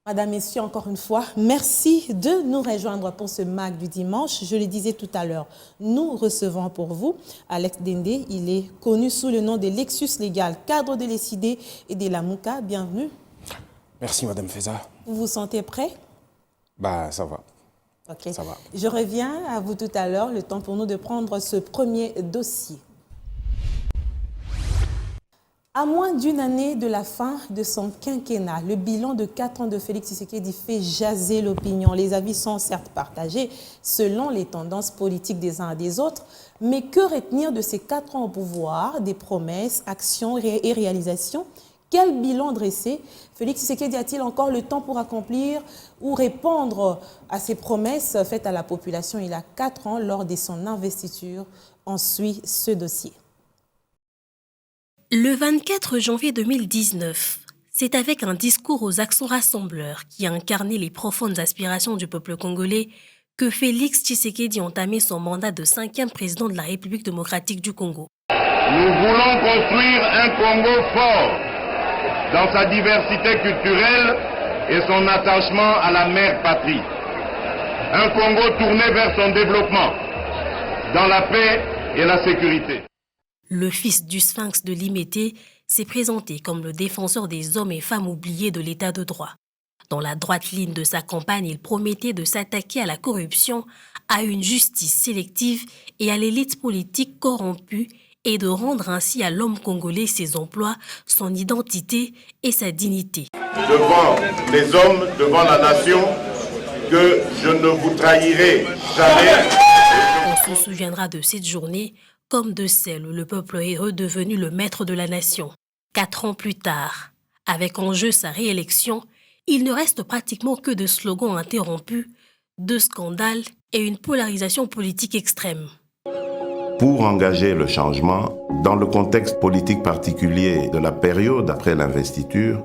Madame, Messieurs, encore une fois, merci de nous rejoindre pour ce MAC du dimanche. Je le disais tout à l'heure, nous recevons pour vous Alex Dendé. Il est connu sous le nom de Lexus Légal, cadre de l'ECD et de la MOUCA. Bienvenue. Merci, Madame Feza. Vous vous sentez prêt? Bah, ça va. Ok. Ça va. Je reviens à vous tout à l'heure, le temps pour nous de prendre ce premier dossier. À moins d'une année de la fin de son quinquennat, le bilan de 4 ans de Félix Tshisekedi fait jaser l'opinion. Les avis sont certes partagés selon les tendances politiques des uns et des autres, mais que retenir de ces 4 ans au pouvoir, des promesses, actions et réalisations? Quel bilan dresser? Félix Tshisekedi a-t-il encore le temps pour accomplir ou répondre à ses promesses faites à la population il y a 4 ans lors de son investiture? On suit ce dossier. Le 24 janvier 2019, c'est avec un discours aux accents rassembleurs qui a incarné les profondes aspirations du peuple congolais que Félix Tshisekedi a entamé son mandat de 5e président de la République démocratique du Congo. Nous voulons construire un Congo fort dans sa diversité culturelle et son attachement à la mère patrie. Un Congo tourné vers son développement, dans la paix et la sécurité. Le fils du sphinx de Limété s'est présenté comme le défenseur des hommes et femmes oubliés de l'état de droit. Dans la droite ligne de sa campagne, il promettait de s'attaquer à la corruption, à une justice sélective et à l'élite politique corrompue et de rendre ainsi à l'homme congolais ses emplois, son identité et sa dignité. Devant les hommes, devant la nation, que je ne vous trahirai jamais. On se souviendra de cette journée comme de celle où le peuple est redevenu le maître de la nation. 4 ans plus tard, avec en jeu sa réélection, il ne reste pratiquement que de slogans interrompus, de scandales et une polarisation politique extrême. Pour engager le changement, dans le contexte politique particulier de la période après l'investiture,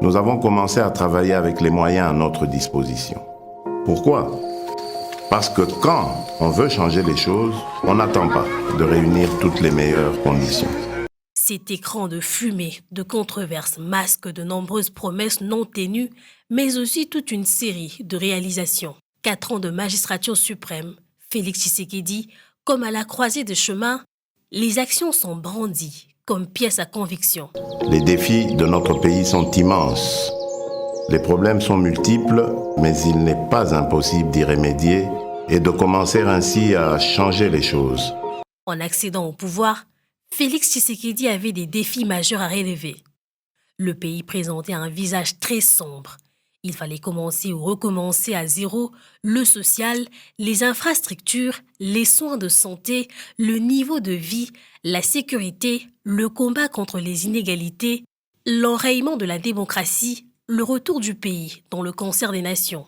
nous avons commencé à travailler avec les moyens à notre disposition. Pourquoi ? Parce que quand on veut changer les choses, on n'attend pas de réunir toutes les meilleures conditions. Cet écran de fumée, de controverses masque de nombreuses promesses non tenues, mais aussi toute une série de réalisations. 4 ans de magistrature suprême, Félix Tshisekedi, comme à la croisée des chemins, les actions sont brandies comme pièces à conviction. Les défis de notre pays sont immenses. Les problèmes sont multiples, mais il n'est pas impossible d'y remédier et de commencer ainsi à changer les choses. En accédant au pouvoir, Félix Tshisekedi avait des défis majeurs à relever. Le pays présentait un visage très sombre. Il fallait commencer ou recommencer à zéro le social, les infrastructures, les soins de santé, le niveau de vie, la sécurité, le combat contre les inégalités, l'enrayement de la démocratie, le retour du pays dans le concert des nations.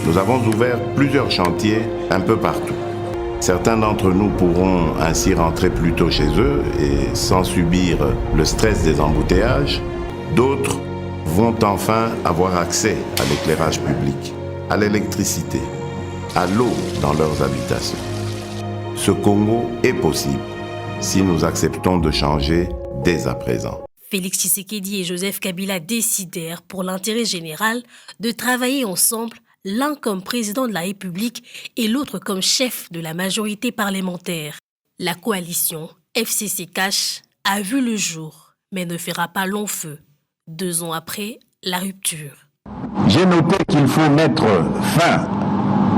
Nous avons ouvert plusieurs chantiers un peu partout. Certains d'entre nous pourront ainsi rentrer plus tôt chez eux et sans subir le stress des embouteillages. D'autres vont enfin avoir accès à l'éclairage public, à l'électricité, à l'eau dans leurs habitations. Ce Congo est possible si nous acceptons de changer dès à présent. Félix Tshisekedi et Joseph Kabila décidèrent, pour l'intérêt général, de travailler ensemble, l'un comme président de la République et l'autre comme chef de la majorité parlementaire. La coalition FCC-Cash a vu le jour, mais ne fera pas long feu. 2 ans après, la rupture. J'ai noté qu'il faut mettre fin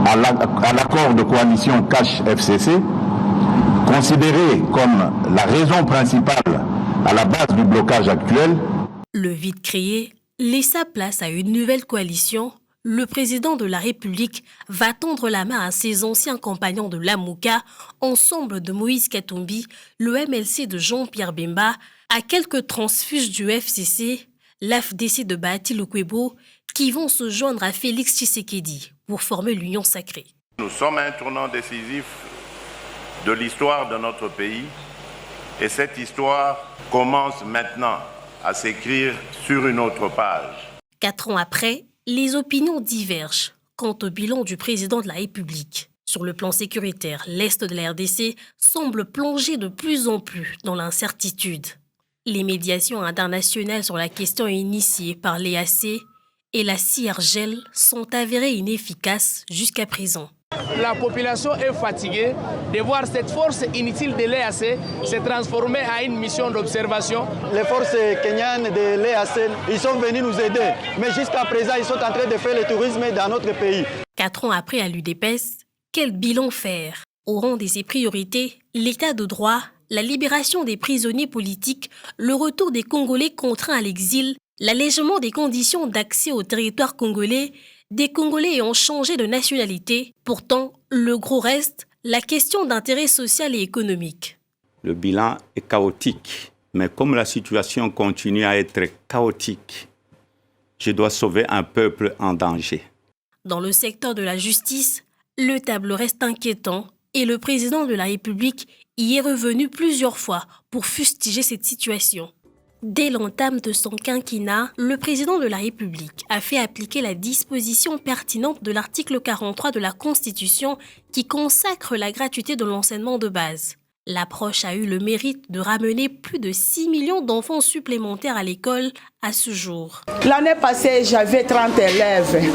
à l'accord de coalition Cash-FCC, considéré comme la raison principale à la base du blocage actuel. Le vide créé laissa place à une nouvelle coalition. Le président de la République va tendre la main à ses anciens compagnons de la MOUCA, ensemble de Moïse Katumbi, le MLC de Jean-Pierre Bemba, à quelques transfuges du FCC, l'AFDC de Bahati Lukwebo, qui vont se joindre à Félix Tshisekedi pour former l'Union sacrée. Nous sommes à un tournant décisif de l'histoire de notre pays et cette histoire commence maintenant à s'écrire sur une autre page. 4 ans après, les opinions divergent quant au bilan du président de la République. Sur le plan sécuritaire, l'Est de la RDC semble plonger de plus en plus dans l'incertitude. Les médiations internationales sur la question initiées par l'EAC et la CIRGL sont avérées inefficaces jusqu'à présent. La population est fatiguée de voir cette force inutile de l'EAC se transformer en une mission d'observation. Les forces kenyanes de l'EAC, ils sont venus nous aider, mais jusqu'à présent, ils sont en train de faire le tourisme dans notre pays. 4 ans après à l'UDPS, quel bilan faire? Au rang de ses priorités, l'état de droit, la libération des prisonniers politiques, le retour des Congolais contraints à l'exil, l'allègement des conditions d'accès au territoire congolais, des Congolais ayant changé de nationalité. Pourtant, le gros reste, la question d'intérêt social et économique. Le bilan est chaotique, mais comme la situation continue à être chaotique, je dois sauver un peuple en danger. Dans le secteur de la justice, le tableau reste inquiétant et le président de la République y est revenu plusieurs fois pour fustiger cette situation. Dès l'entame de son quinquennat, le président de la République a fait appliquer la disposition pertinente de l'article 43 de la Constitution qui consacre la gratuité de l'enseignement de base. L'approche a eu le mérite de ramener plus de 6 millions d'enfants supplémentaires à l'école à ce jour. L'année passée, j'avais 30 élèves.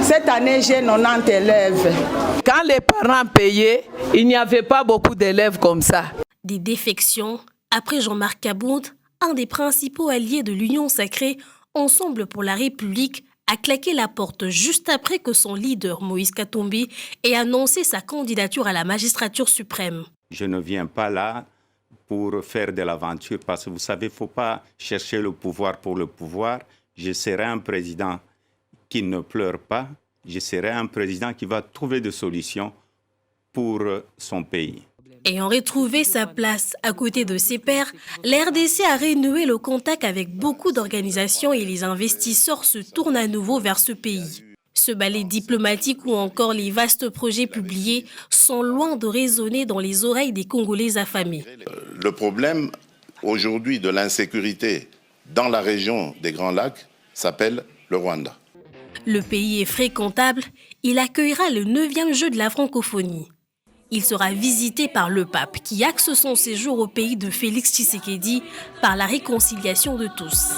Cette année, j'ai 90 élèves. Quand les parents payaient, il n'y avait pas beaucoup d'élèves comme ça. Des défections. Après Jean-Marc Kabound, un des principaux alliés de l'Union sacrée, Ensemble pour la République, a claqué la porte juste après que son leader, Moïse Katumbi, ait annoncé sa candidature à la magistrature suprême. Je ne viens pas là pour faire de l'aventure parce que vous savez, il ne faut pas chercher le pouvoir pour le pouvoir. Je serai un président qui ne pleure pas. Je serai un président qui va trouver des solutions pour son pays. Ayant retrouvé sa place à côté de ses pairs, l'RDC a renoué le contact avec beaucoup d'organisations et les investisseurs se tournent à nouveau vers ce pays. Ce ballet diplomatique ou encore les vastes projets publiés sont loin de résonner dans les oreilles des Congolais affamés. Le problème aujourd'hui de l'insécurité dans la région des Grands Lacs s'appelle le Rwanda. Le pays est fréquentable, il accueillera le 9e jeu de la francophonie. Il sera visité par le pape qui axe son séjour au pays de Félix Tshisekedi par la réconciliation de tous.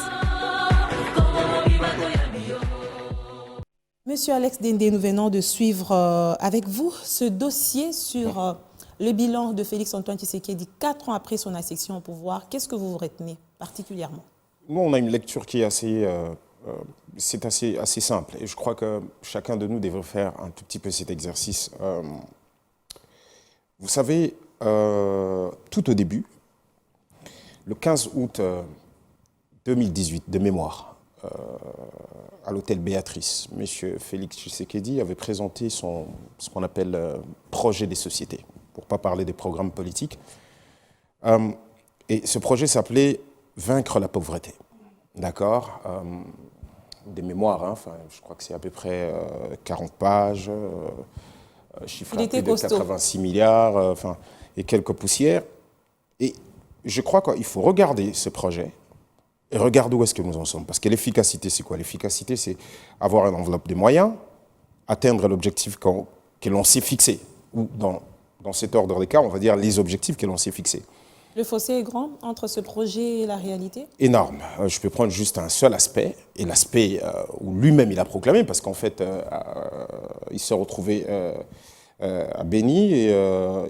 Monsieur Alex Dende, nous venons de suivre avec vous ce dossier sur le bilan de Félix Antoine Tshisekedi 4 ans après son accession au pouvoir. Qu'est-ce que vous retenez particulièrement? Nous, on a une lecture qui est assez simple. Et je crois que chacun de nous devrait faire un tout petit peu cet exercice. Vous savez, tout au début, le 15 août 2018, de mémoire, à l'hôtel Béatrice, M. Félix Tshisekedi avait présenté ce qu'on appelle projet des sociétés, pour ne pas parler des programmes politiques. Et ce projet s'appelait « Vaincre la pauvreté ». D'accord, des mémoires, hein, je crois que c'est à peu près 40 pages, chiffré à plus de 86 milliards, et quelques poussières. Et je crois qu'il faut regarder ce projet et regarder où est-ce que nous en sommes. Parce que l'efficacité, c'est quoi? L'efficacité, c'est avoir une enveloppe de moyens, atteindre l'objectif que l'on s'est fixé. Ou dans cet ordre de cas, on va dire les objectifs que l'on s'est fixés. Le fossé est grand entre ce projet et la réalité? Énorme. Je peux prendre juste un seul aspect, et l'aspect où lui-même il a proclamé, parce qu'en fait, il s'est retrouvé à Béni, et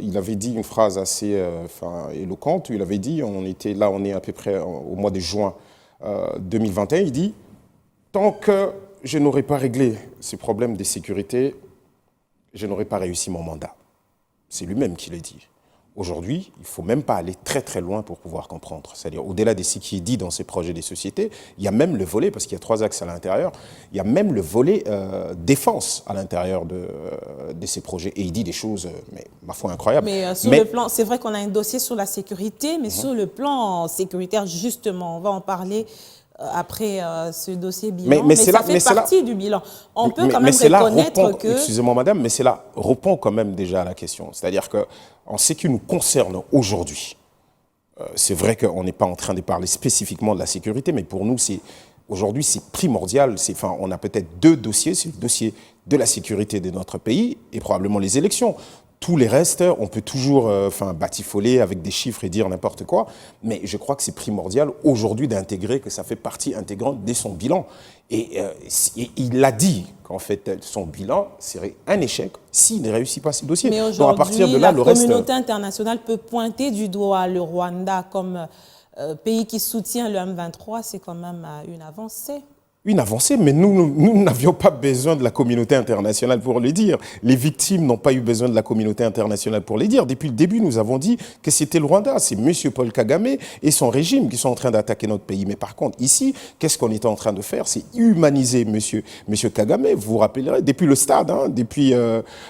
il avait dit une phrase assez éloquente, où il avait dit, on est à peu près au mois de juin 2021, il dit « Tant que je n'aurai pas réglé ces problèmes de sécurité, je n'aurai pas réussi mon mandat. » C'est lui-même qui l'a dit. Aujourd'hui, il ne faut même pas aller très très loin pour pouvoir comprendre. C'est-à-dire, au-delà de ce qui est dit dans ces projets des sociétés, il y a même le volet, parce qu'il y a 3 axes à l'intérieur, il y a même le volet défense à l'intérieur de ces projets. Et il dit des choses, mais ma foi, incroyables. Mais sur le plan, c'est vrai qu'on a un dossier sur la sécurité, mais sur le plan sécuritaire, justement, on va en parler après ce dossier bilan, mais ça fait partie du bilan. On peut quand même reconnaître que... Excusez-moi madame, mais cela répond quand même déjà à la question. C'est-à-dire qu'en ce qui nous concerne aujourd'hui, c'est vrai qu'on n'est pas en train de parler spécifiquement de la sécurité, mais pour nous, aujourd'hui, c'est primordial. On a peut-être 2 dossiers, c'est le dossier de la sécurité de notre pays et probablement les élections. Tous les restes, on peut toujours batifoler avec des chiffres et dire n'importe quoi, mais je crois que c'est primordial aujourd'hui d'intégrer que ça fait partie intégrante de son bilan. Et il a dit qu'en fait, son bilan serait un échec s'il ne réussit pas ses dossiers. Mais aujourd'hui, la communauté internationale peut pointer du doigt le Rwanda comme pays qui soutient le M23, c'est quand même une avancée. Une avancée, mais nous n'avions pas besoin de la communauté internationale pour le dire. Les victimes n'ont pas eu besoin de la communauté internationale pour le dire. Depuis le début, nous avons dit que c'était le Rwanda. C'est M. Paul Kagame et son régime qui sont en train d'attaquer notre pays. Mais par contre, ici, qu'est-ce qu'on est en train de faire? C'est humaniser M. Kagame. Vous vous rappellerez, depuis le stade, depuis,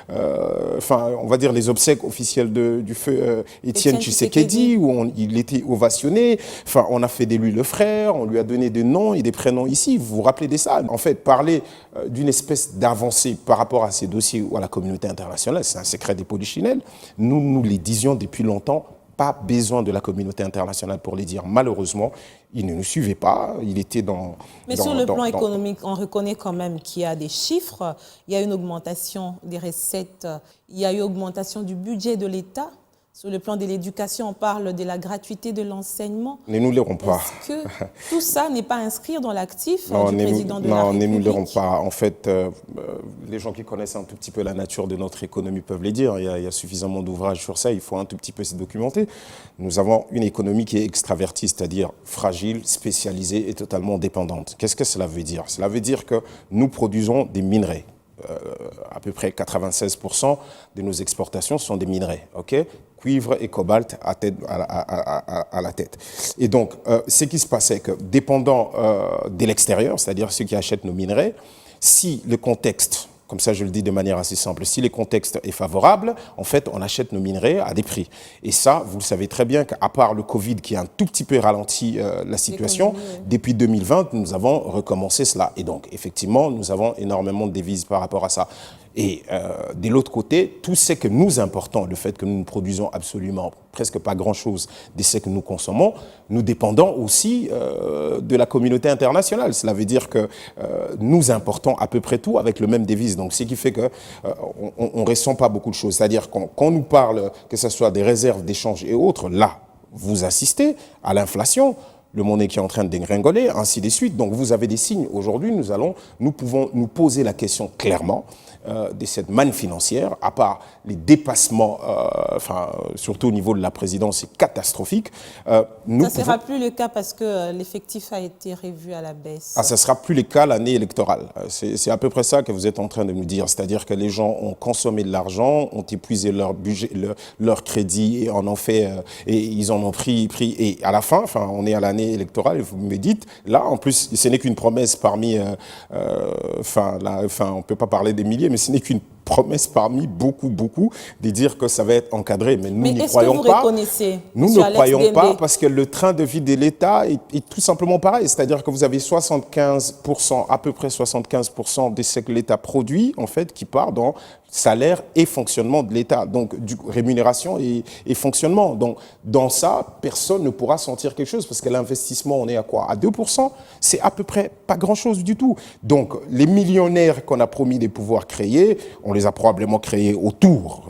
on va dire les obsèques officielles du feu Étienne Tshisekedi, où il était ovationné. Enfin, on a fait de lui le frère, on lui a donné des noms et des prénoms ici. Vous vous rappelez de ça? En fait, parler d'une espèce d'avancée par rapport à ces dossiers ou à la communauté internationale, c'est un secret des polichinelles. Nous les disions depuis longtemps, pas besoin de la communauté internationale pour les dire. Malheureusement, ils ne nous suivaient pas. Il était Mais sur le plan économique, on reconnaît quand même qu'il y a des chiffres. Il y a une augmentation des recettes. Il y a une augmentation du budget de l'État. Sur le plan de l'éducation, on parle de la gratuité de l'enseignement. Ne nous l'aurons pas. Est-ce que tout ça n'est pas inscrit dans l'actif du président de la République? Non, ne nous l'aurons pas. En fait, les gens qui connaissent un tout petit peu la nature de notre économie peuvent le dire. Il y a suffisamment d'ouvrages sur ça. Il faut un tout petit peu se documenter. Nous avons une économie qui est extravertie, c'est-à-dire fragile, spécialisée et totalement dépendante. Qu'est-ce que cela veut dire? Cela veut dire que nous produisons des minerais. À peu près 96% de nos exportations sont des minerais, cuivre et cobalt à la tête. Et donc, ce qui se passe, c'est que dépendant de l'extérieur, c'est-à-dire ceux qui achètent nos minerais, si le contexte, comme ça je le dis de manière assez simple, si le contexte est favorable, en fait, on achète nos minerais à des prix. Et ça, vous le savez très bien qu'à part le Covid qui a un tout petit peu ralenti la situation, depuis 2020, nous avons recommencé cela. Et donc, effectivement, nous avons énormément de devises par rapport à ça. Et de l'autre côté, tout ce que nous importons, le fait que nous ne produisons absolument presque pas grand-chose de ce que nous consommons, nous dépendons aussi de la communauté internationale. Cela veut dire que nous importons à peu près tout avec le même devise. Donc, ce qui fait qu'on ne ressent pas beaucoup de choses. C'est-à-dire qu'on nous parle, que ce soit des réserves d'échange et autres, là, vous assistez à l'inflation, le monnaie qui est en train de dégringoler, ainsi de suite. Donc, vous avez des signes. Aujourd'hui, nous pouvons nous poser la question clairement de cette manne financière, à part les dépassements, surtout au niveau de la présidence, c'est catastrophique. Ça ne sera plus le cas parce que l'effectif a été revu à la baisse. Ça ne sera plus le cas l'année électorale. C'est à peu près ça que vous êtes en train de nous dire. C'est-à-dire que les gens ont consommé de l'argent, ont épuisé leur budget, leur crédit, et et ils en ont pris. Et à la fin, on est à l'année électorale, et vous me dites, là, en plus, ce n'est qu'une promesse parmi... on ne peut pas parler des milliers, mais ce n'est qu'une promesse parmi beaucoup, de dire que ça va être encadré. Mais nous n'y croyons pas. Nous ne croyons pas parce que le train de vie de l'État est tout simplement pareil. C'est-à-dire que vous avez 75%, à peu près 75% de ce que l'État produit, en fait, qui part dans salaire et fonctionnement de l'État. Donc, rémunération et fonctionnement. Donc, dans ça, personne ne pourra sentir quelque chose parce que l'investissement, on est à quoi? À 2%? C'est à peu près pas grand-chose du tout. Donc, les millionnaires qu'on a promis de pouvoir créer, on les a probablement créés autour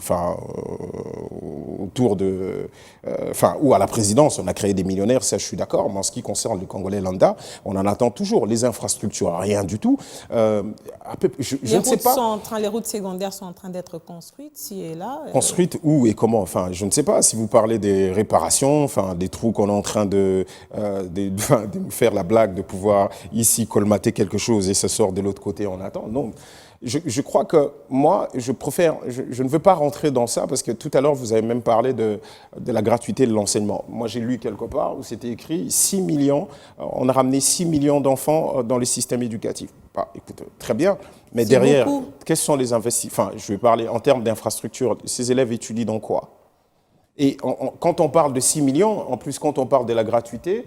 ou à la présidence, on a créé des millionnaires, ça je suis d'accord, mais en ce qui concerne le Congolais lambda, on en attend toujours. Les infrastructures, rien du tout. Je ne sais pas. Les routes secondaires sont en train d'être construites, ci et là. Construites où et comment? Je ne sais pas. Si vous parlez des réparations, des trous qu'on est en train de nous faire la blague de pouvoir ici colmater quelque chose et ça sort de l'autre côté, on attend. Non. Je crois que moi, je ne veux pas rentrer dans ça parce que tout à l'heure, vous avez même parlé de la gratuité de l'enseignement. Moi, j'ai lu quelque part où c'était écrit 6 millions, on a ramené 6 millions d'enfants dans le système éducatif. Écoute, très bien, mais derrière, quels sont les investissements? Je vais parler en termes d'infrastructure. Ces élèves étudient dans quoi? Et quand on parle de 6 millions, en plus, quand on parle de la gratuité,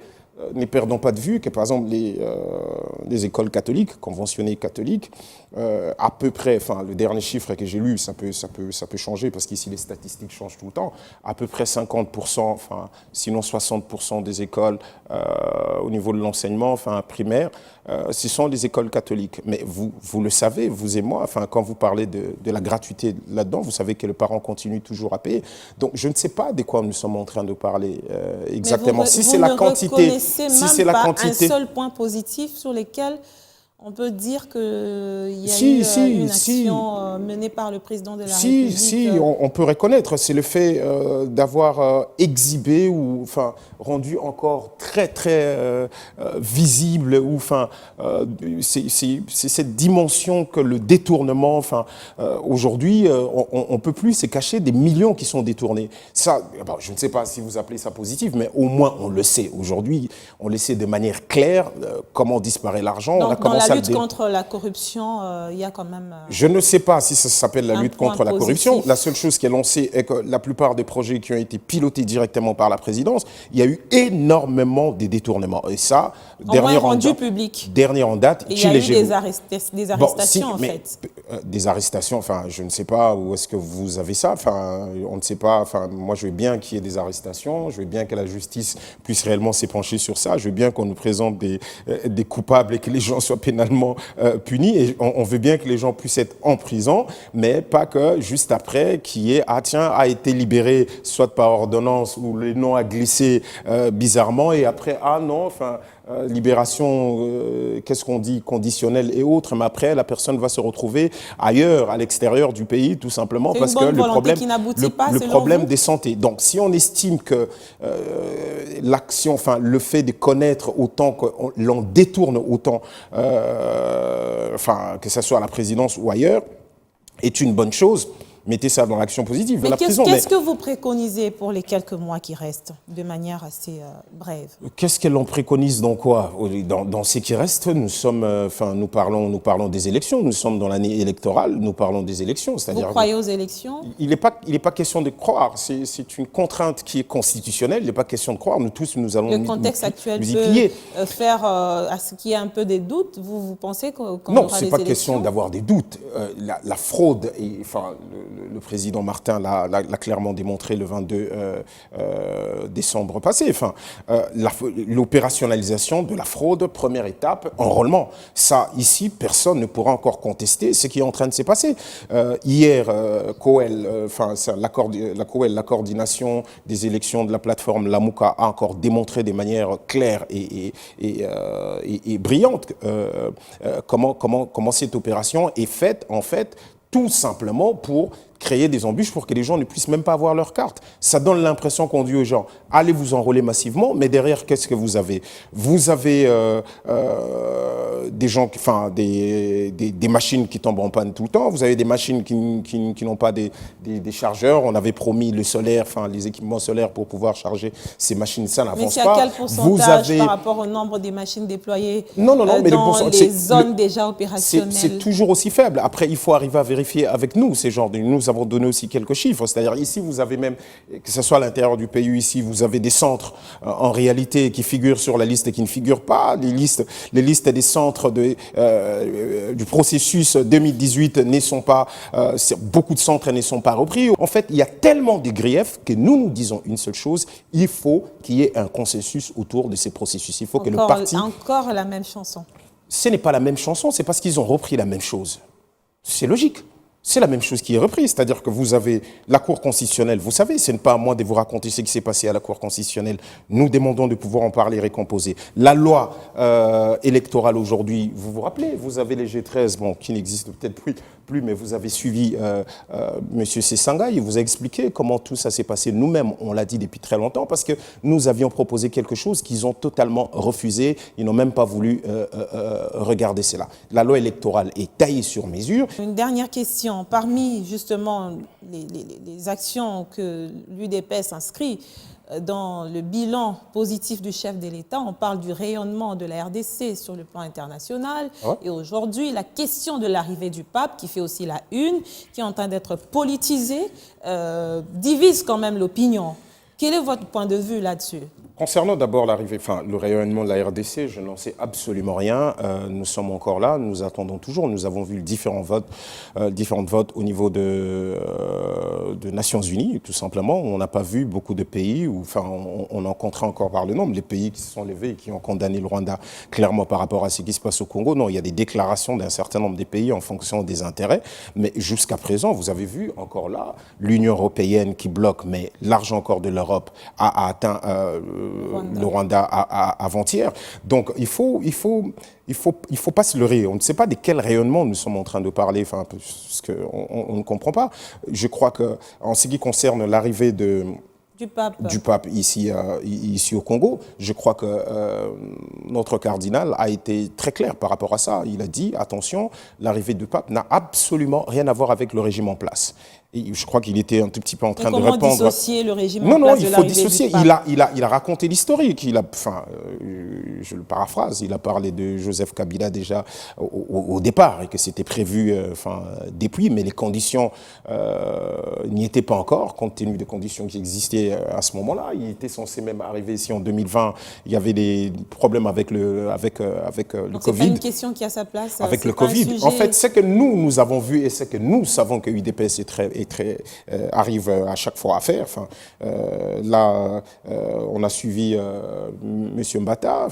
ne perdons pas de vue que, par exemple, les écoles catholiques, conventionnées catholiques, à peu près, enfin, le dernier chiffre que j'ai lu, ça peut changer, parce qu'ici, les statistiques changent tout le temps, à peu près 50%, enfin, sinon 60% des écoles au niveau de l'enseignement, enfin, primaire, ce sont les écoles catholiques. Mais vous le savez, vous et moi, enfin, quand vous parlez de la gratuité là-dedans, vous savez que le parent continue toujours à payer. Donc, je ne sais pas de quoi nous sommes en train de parler exactement. Si c'est la quantité, si c'est la quantité, un seul point positif sur lequel on peut dire qu'il y a eu une action menée par le président de la République. Si, on peut reconnaître, c'est le fait d'avoir exhibé ou enfin rendu encore très très visible, ou enfin c'est cette dimension que le détournement, enfin aujourd'hui on peut plus se cacher des millions qui sont détournés. Ça, bon, je ne sais pas si vous appelez ça positif, mais au moins on le sait aujourd'hui, on le sait de manière claire comment disparaît l'argent. On a commencé la lutte contre la corruption, il y a quand même... Je ne sais pas si ça s'appelle la lutte contre la corruption. La seule chose qu'elle en sait est que la plupart des projets qui ont été pilotés directement par la présidence, il y a eu énormément de détournements. Et ça, dernier en date, il y a eu des arrestations, en fait. Des arrestations, enfin, je ne sais pas où est-ce que vous avez ça. Enfin, on ne sait pas. Enfin, moi, je veux bien qu'il y ait des arrestations. Je veux bien que la justice puisse réellement s'épancher sur ça. Je veux bien qu'on nous présente des coupables et que les gens soient pénalement punis. Et on veut bien que les gens puissent être en prison, mais pas que juste après qu'il y ait, ah tiens, a été libéré, soit par ordonnance ou le nom a glissé bizarrement, et après, ah non, enfin, libération, qu'est-ce qu'on dit, conditionnelle et autres, mais après, la personne va se retrouver ailleurs, à l'extérieur du pays, tout simplement, parce que le problème des santé. Donc, si on estime que l'action, enfin, le fait de connaître autant, que l'on détourne autant, enfin, que ce soit à la présidence ou ailleurs, est une bonne chose, mettez ça dans l'action positive. Mais qu'est-ce que vous préconisez pour les quelques mois qui restent, de manière assez brève? Qu'est-ce que l'on préconise dans quoi? Dans ce qui reste, nous sommes, enfin, nous parlons des élections. Nous sommes dans l'année électorale. Nous parlons des élections. Vous croyez aux élections? Il n'est pas question de croire. C'est une contrainte qui est constitutionnelle. Il n'est pas question de croire. Nous tous, nous allons. Le contexte actuel peut faire à ce qu'il y ait un peu des doutes. Vous pensez qu'on aura des élections? Non, c'est pas question d'avoir des doutes. La fraude, et enfin. Le président Martin l'a clairement démontré le 22 décembre passé. Enfin, l'opérationnalisation de la fraude, première étape, enrôlement. Ça, ici, personne ne pourra encore contester ce qui est en train de se passer. Hier, la coordination des élections de la plateforme Lamouka a encore démontré de manière claire et brillante comment cette opération est faite, en fait, tout simplement pour créer des embûches pour que les gens ne puissent même pas avoir leur carte. Ça donne l'impression qu'on dit aux gens, allez vous enrôler massivement, mais derrière, qu'est-ce que vous avez? Vous avez des gens, enfin, des machines qui tombent en panne tout le temps, vous avez des machines qui n'ont pas des chargeurs, on avait promis le solaire, enfin, les équipements solaires pour pouvoir charger ces machines, ça n'avance pas. Mais c'est à quel pourcentage par rapport au nombre des machines déployées dans les zones déjà opérationnelles? C'est toujours aussi faible. Après, il faut arriver à vérifier avec nous ces genres de... Nous avons donné aussi quelques chiffres. C'est-à-dire ici, vous avez même, que ce soit à l'intérieur du pays, ici, vous avez des centres en réalité qui figurent sur la liste et qui ne figurent pas. Les listes des centres du processus 2018 ne sont pas... beaucoup de centres ne sont pas repris. En fait, il y a tellement de griefs que nous disons une seule chose, il faut qu'il y ait un consensus autour de ces processus. Il faut que le parti... Encore la même chanson. Ce n'est pas la même chanson, c'est parce qu'ils ont repris la même chose. C'est logique. C'est la même chose qui est reprise, c'est-à-dire que vous avez la Cour constitutionnelle, vous savez, ce n'est pas à moi de vous raconter ce qui s'est passé à la Cour constitutionnelle. Nous demandons de pouvoir en parler et récomposer. La loi électorale aujourd'hui, vous vous rappelez, vous avez les G13, bon, qui n'existent peut-être plus, mais vous avez suivi M. Sessanga, il vous a expliqué comment tout ça s'est passé. Nous-mêmes, on l'a dit depuis très longtemps, parce que nous avions proposé quelque chose qu'ils ont totalement refusé. Ils n'ont même pas voulu regarder cela. La loi électorale est taillée sur mesure. Une dernière question. Parmi justement les actions que l'UDPS inscrit dans le bilan positif du chef de l'État, on parle du rayonnement de la RDC sur le plan international. Ouais. Et aujourd'hui, la question de l'arrivée du pape, qui fait aussi la une, qui est en train d'être politisée, divise quand même l'opinion. Quel est votre point de vue là-dessus ? Concernant d'abord l'arrivée, le rayonnement de la RDC, je n'en sais absolument rien. Nous sommes encore là, nous attendons toujours. Nous avons vu différents votes au niveau de Nations Unies, tout simplement. On n'a pas vu beaucoup de pays, on en comptera encore par le nombre, les pays qui se sont levés et qui ont condamné le Rwanda clairement par rapport à ce qui se passe au Congo. Non, il y a des déclarations d'un certain nombre des pays en fonction des intérêts. Mais jusqu'à présent, vous avez vu encore là, l'Union européenne qui bloque, mais l'argent encore de l'Europe a atteint le Rwanda avant-hier. Donc il faut pas se leurrer. On ne sait pas de quel rayonnement nous sommes en train de parler, parce qu'on ne comprend pas. Je crois que en ce qui concerne l'arrivée du pape ici au Congo, je crois que notre cardinal a été très clair par rapport à ça. Il a dit, attention, l'arrivée du pape n'a absolument rien à voir avec le régime en place. Et je crois qu'il était un tout petit peu en train de répondre... Comment dissocier le régime en place de l'arrivée du pape ? Non, il faut dissocier. Il a raconté l'historique. Je le paraphrase, il a parlé de Joseph Kabila déjà au départ, et que c'était prévu depuis, mais les conditions n'y étaient pas encore, compte tenu des conditions qui existaient à ce moment-là. Il était censé même arriver ici en 2020. Il y avait des problèmes avec le Donc Covid. C'est pas une question qui a sa place. Avec le Covid. En fait, ce que nous avons vu et ce que nous savons que UDPS arrive à chaque fois à faire. On a suivi M. Mbata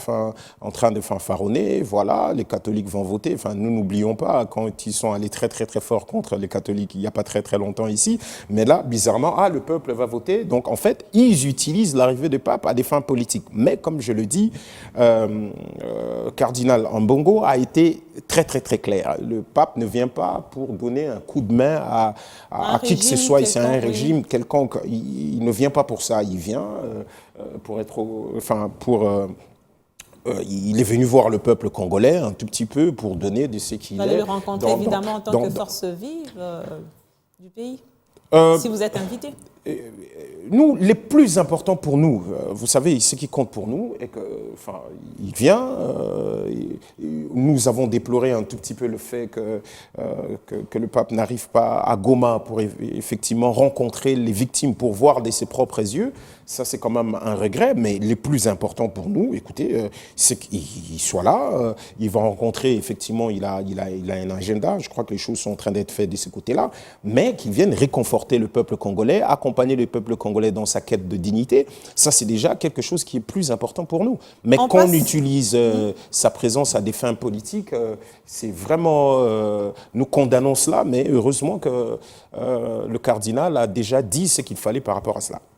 en train de fanfaronner. Voilà, les catholiques vont voter. Nous n'oublions pas quand ils sont allés très fort contre les catholiques il n'y a pas très longtemps ici. Mais là, bizarrement, le peuple va voter. Donc en fait, ils utilisent l'arrivée du pape à des fins politiques. Mais comme je le dis, cardinal Ambongo a été très clair. Le pape ne vient pas pour donner un coup de main à qui que ce soit. C'est un régime quelconque. Il ne vient pas pour ça. Il vient il est venu voir le peuple congolais un tout petit peu pour donner de ce qu'il est. Vous allez le rencontrer évidemment en tant que force vive du pays, si vous êtes invité. Nous, les plus importants pour nous, vous savez, ce qui compte pour nous est que, il vient. Nous avons déploré un tout petit peu le fait que le pape n'arrive pas à Goma pour effectivement rencontrer les victimes pour voir de ses propres yeux. Ça, c'est quand même un regret, mais les plus importants pour nous, écoutez, c'est qu'il soit là. Il va rencontrer, effectivement, il a un agenda. Je crois que les choses sont en train d'être faites de ce côté-là, mais qu'il vienne réconforter le peuple congolais, accompagner le peuple congolais dans sa quête de dignité. Ça, c'est déjà quelque chose qui est plus important pour nous. Mais qu'on utilise sa présence à des fins politiques, c'est vraiment... nous condamnons cela, mais heureusement que le cardinal a déjà dit ce qu'il fallait par rapport à cela.